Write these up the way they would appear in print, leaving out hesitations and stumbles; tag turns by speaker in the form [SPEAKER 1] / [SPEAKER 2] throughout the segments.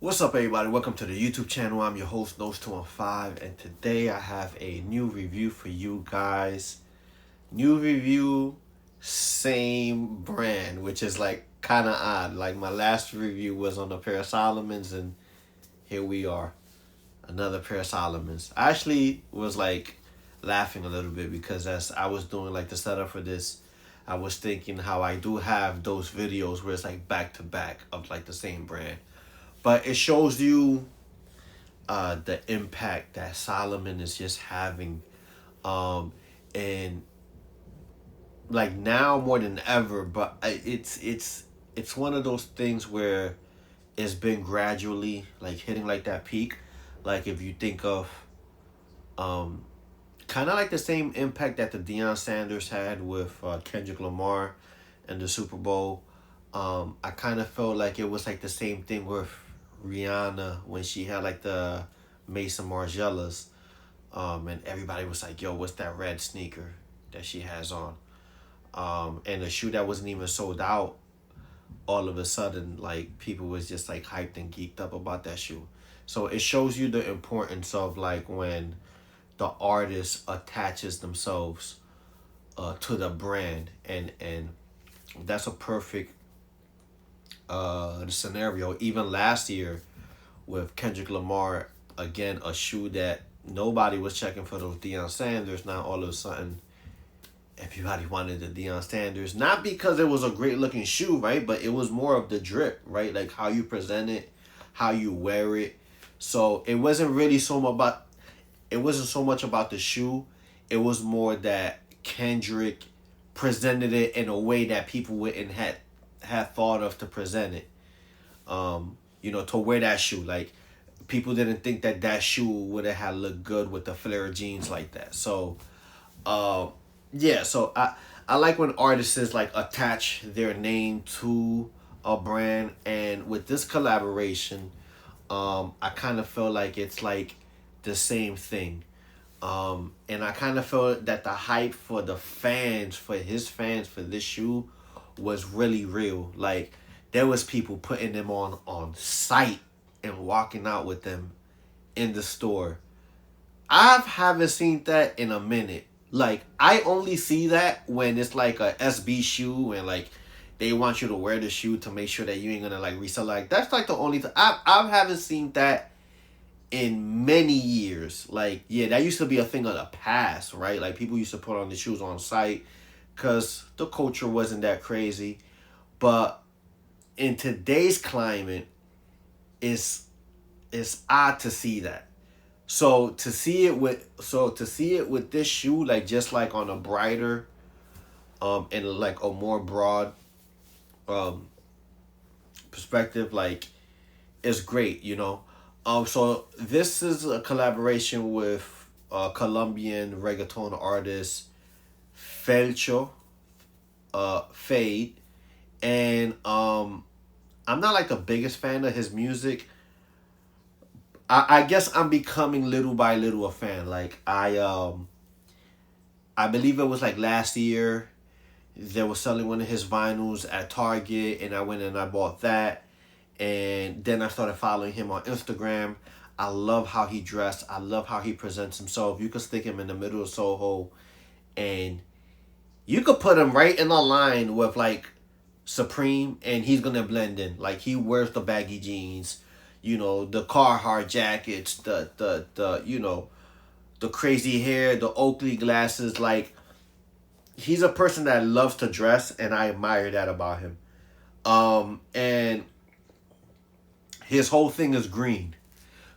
[SPEAKER 1] What's up, everybody? Welcome to the YouTube channel. I'm your host, Nose215, and today I have a new review for you guys. New review, same brand, which is like kind of odd. Like my last review was on a pair of Salomons, and here we are, another pair of Salomons. I actually was like laughing a little bit because as I was doing like the setup for this, I was thinking how I do have those videos where it's like back to back of like the same brand. But it shows you the impact that Salomon is just having. And like now more than ever, but it's one of those things where it's been gradually like hitting like that peak. Like if you think of kind of like the same impact that the Deion Sanders had with Kendrick Lamar and the Super Bowl. I kind of felt like it was like the same thing with Rihanna when she had like the Mason Margielas, and everybody was like, "Yo, what's that red sneaker that she has on?" And the shoe that wasn't even sold out, all of a sudden, like people was just like hyped and geeked up about that shoe. So it shows you the importance of like when the artist attaches themselves to the brand, and that's a perfect scenario. Even last year with Kendrick Lamar, again a shoe that nobody was checking for those Deion Sanders. Now all of a sudden everybody wanted the Deion Sanders, not because it was a great looking shoe, right? But it was more of the drip, right? Like how you present it, how you wear it. So it wasn't so much about the shoe. It was more that Kendrick presented it in a way that people wouldn't had thought of to present it. To wear that shoe. Like people didn't think that that shoe would have had looked good with the flare jeans like that. So yeah, so I like when artists like attach their name to a brand, and with this collaboration, I kind of feel like it's like the same thing. And I kind of felt that the hype for the fans, for his fans, for this shoe was really real. Like there was people putting them on site and walking out with them in the store. I haven't seen that in a minute. Like I only see that when it's like a SB shoe and like they want you to wear the shoe to make sure that you ain't gonna like resell. Like that's like the only time I haven't seen that in many years. Like yeah, that used to be a thing of the past, right? Like people used to put on the shoes on site because the culture wasn't that crazy. But in today's climate, it's odd to see that. To see it with this shoe, like just like on a brighter, and like a more broad, um, perspective, like it's great, you know. So this is a collaboration with Colombian reggaeton artist Ferxxo, Feid, and I'm not like the biggest fan of his music. I guess I'm becoming little by little a fan. Like I believe it was like last year they were selling one of his vinyls at Target, and I went and I bought that, and then I started following him on Instagram. I love how he dressed. I love how he presents himself. You could stick him in the middle of Soho, and you could put him right in a line with like Supreme, and he's gonna blend in. Like he wears the baggy jeans, the Carhartt jackets, the crazy hair, the Oakley glasses. Like he's a person that loves to dress, and I admire that about him. And his whole thing is green,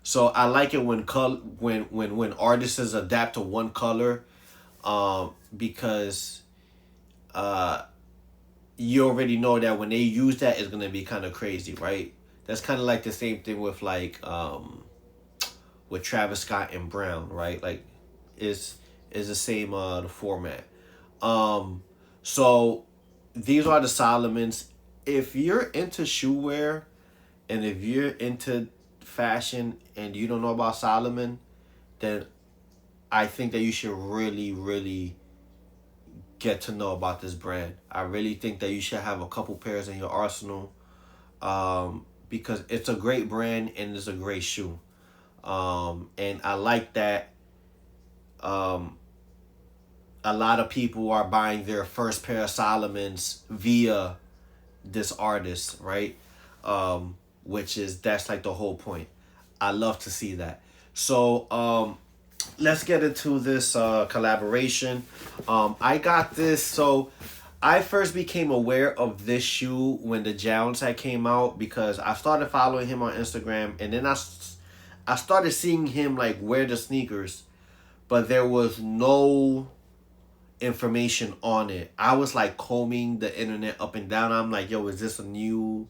[SPEAKER 1] so I like it when when artists adapt to one color, because you already know that when they use that, it's gonna be kind of crazy, right? That's kind of like the same thing with like with Travis Scott and Brown, right? Like is the same the format. So these are the Salomons. If you're into shoe wear and if you're into fashion and you don't know about Salomon, then I think that you should really, really get to know about this brand. I really think that you should have a couple pairs in your arsenal. because it's a great brand and it's a great shoe. And I like that um, a lot of people are buying their first pair of Salomons via this artist, right? Which is that's like the whole point. I love to see that. So let's get into this collaboration. I got this. So I first became aware of this shoe when the Jounds had came out because I started following him on Instagram, and then I started seeing him like wear the sneakers, but there was no information on it. I was like combing the internet up and down. I'm like, yo, is this a new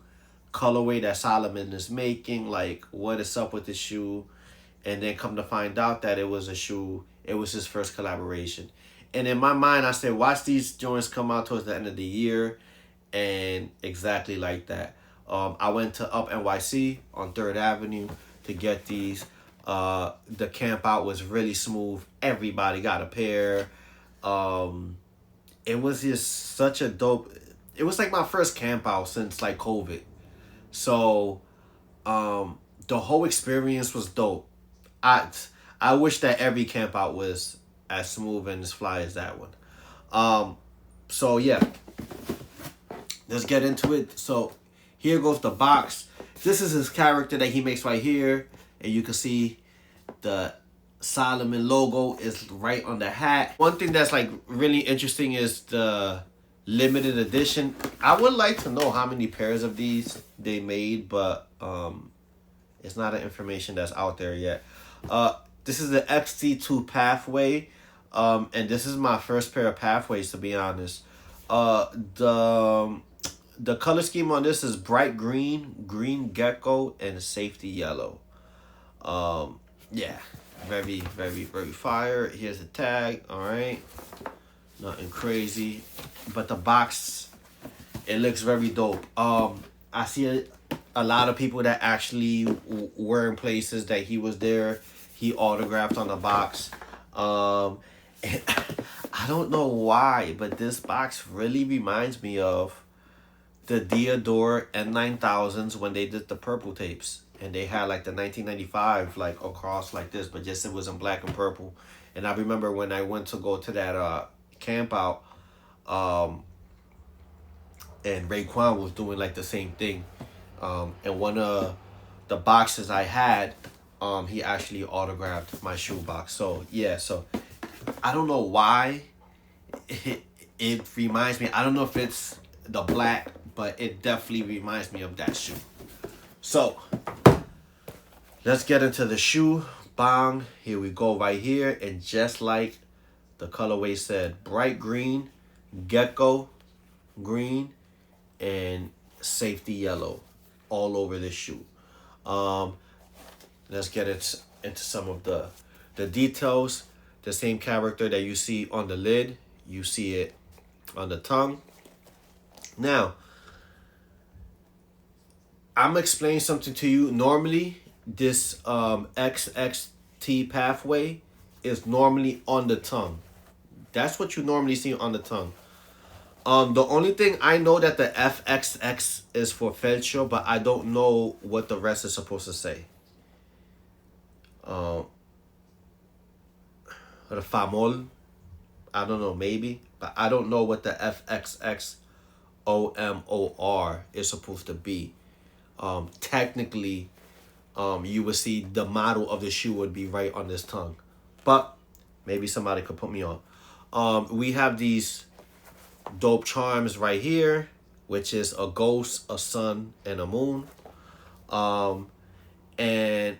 [SPEAKER 1] colorway that Salomon is making? Like, what is up with the shoe? And then come to find out that it was a shoe. It was his first collaboration. And in my mind, I said, watch these joints come out towards the end of the year. And exactly like that. I went to Up NYC on 3rd Avenue to get these. The camp out was really smooth. Everybody got a pair. It was just such a dope. It was like my first camp out since like COVID. So the whole experience was dope. I wish that every camp out was as smooth and as fly as that one. So yeah, let's get into it. So here goes the box. This is his character that he makes right here, and you can see the Salomon logo is right on the hat. One thing that's like really interesting is the limited edition. I would like to know how many pairs of these they made, but it's not an information that's out there yet. This is the XT2 Pathway, and this is my first pair of Pathways, to be honest. The color scheme on this is bright green, green gecko, and safety yellow. Yeah, very, very, very fire. Here's the tag. All right, nothing crazy, but the box, it looks very dope. I see a lot of people that actually were in places that he was there. He autographed on the box. And I don't know why, but this box really reminds me of the Diodore N9000s when they did the purple tapes. And they had like the 1995 like across like this, but just it was in black and purple. And I remember when I went to go to that camp out, and Raekwon was doing like the same thing. And one of the boxes I had, he actually autographed my shoebox. So yeah, so I don't know why it reminds me. I don't know if it's the black, but it definitely reminds me of that shoe. So let's get into the shoe. Bang, here we go right here. And just like the colorway said, bright green, gecko green, and safety yellow all over this shoe. Let's get it into some of the details. The same character that you see on the lid, you see it on the tongue. Now, I'm explaining something to you. Normally, this XXT Pathway is normally on the tongue. That's what you normally see on the tongue. The only thing I know that the FXX is for Ferxxo, but I don't know what the rest is supposed to say. The Famol, I don't know, maybe, but I don't know what the FXX OMOR is supposed to be. Technically, you would see the model of the shoe would be right on this tongue, but maybe somebody could put me on. We have these dope charms right here, which is a ghost, a sun, and a moon. And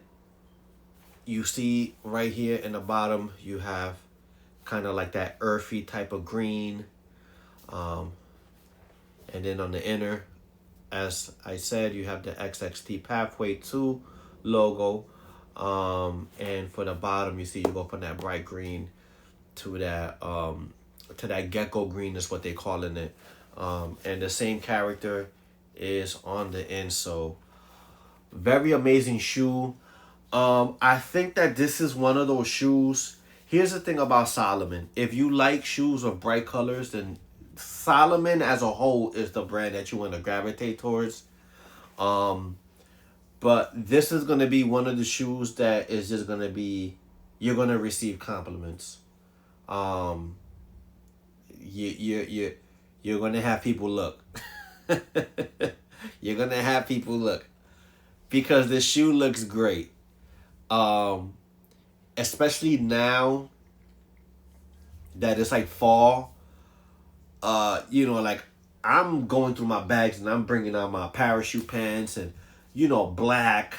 [SPEAKER 1] you see right here in the bottom, you have kind of like that earthy type of green. And then on the inner, as I said, you have the XXT Pathway 2 logo. And for the bottom, you see you go from that bright green to that gecko green is what they calling it. And the same character is on the insole. Very amazing shoe. I think that this is one of those shoes. Here's the thing about Salomon. If you like shoes of bright colors, then Salomon as a whole is the brand that you want to gravitate towards. But this is gonna be one of the shoes that is just gonna be, you're gonna receive compliments. Um, you you're gonna have people look. You're gonna have people look because the shoe looks great. Um, Especially now that it's like fall. Like I'm going through my bags and I'm bringing out my parachute pants and black,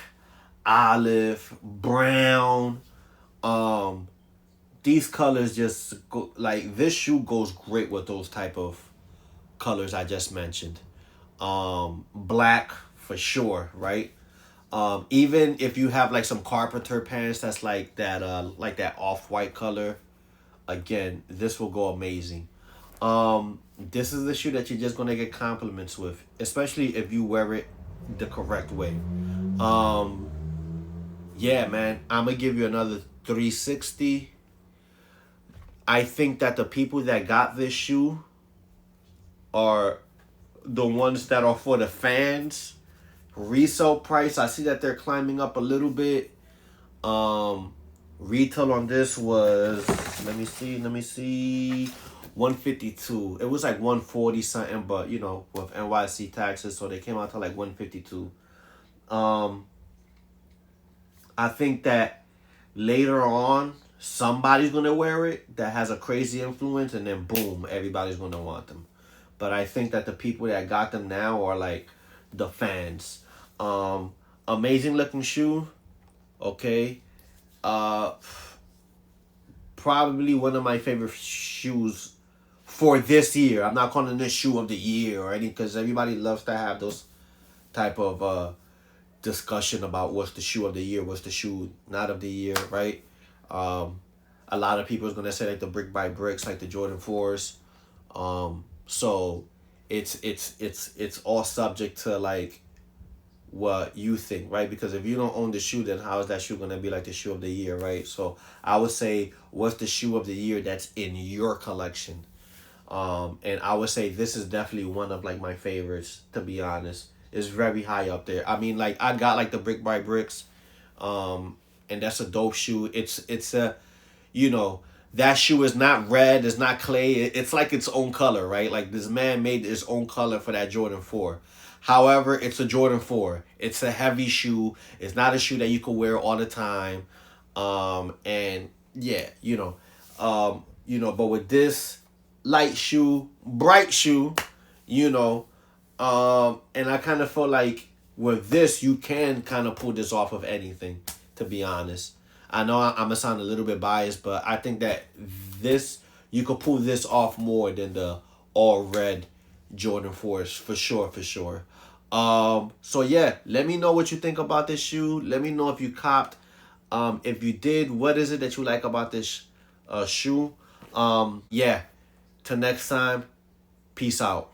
[SPEAKER 1] olive, brown. Um, these colors just go, like this shoe goes great with those type of colors I just mentioned. Black for sure, right? Even if you have like some carpenter pants that's like that off-white color, again, this will go amazing. This is the shoe that you're just gonna get compliments with, especially if you wear it the correct way. Um, yeah, man, I'm gonna give you another 360. I think that the people that got this shoe are the ones that are for the fans. Resale price, I see that they're climbing up a little bit. Um, Retail on this was, let me see, 152. It was like 140 something, but with NYC taxes, so they came out to like 152. Um, I think that later on somebody's gonna wear it that has a crazy influence, and then boom, everybody's gonna want them. But I think that the people that got them now are like the fans. Amazing looking shoe. Okay. Uh, Probably one of my favorite shoes for this year. I'm not calling this shoe of the year or anything because everybody loves to have those type of discussion about what's the shoe of the year, what's the shoe not of the year, right? Um, a lot of people is gonna say like the brick by bricks, like the Jordan 4s. So it's all subject to like what you think, right? Because if you don't own the shoe, then how is that shoe gonna be like the shoe of the year, right? So I would say, what's the shoe of the year that's in your collection? And I would say this is definitely one of like my favorites, to be honest. It's very high up there. I mean, like I got like the Brick by Bricks, and that's a dope shoe. It's a, you know, that shoe is not red, it's not clay. It's like its own color, right? Like this man made his own color for that Jordan 4. However, it's a Jordan 4. It's a heavy shoe. It's not a shoe that you could wear all the time. And yeah, but with this light shoe, bright shoe, you know, and I kind of feel like with this, you can kind of pull this off of anything, to be honest. I know I'm gonna sound a little bit biased, but I think that this, you could pull this off more than the all red Jordan 4s, for sure, for sure. So yeah, let me know what you think about this shoe. Let me know if you copped. If you did, what is it that you like about this shoe? Yeah. Till next time, peace out.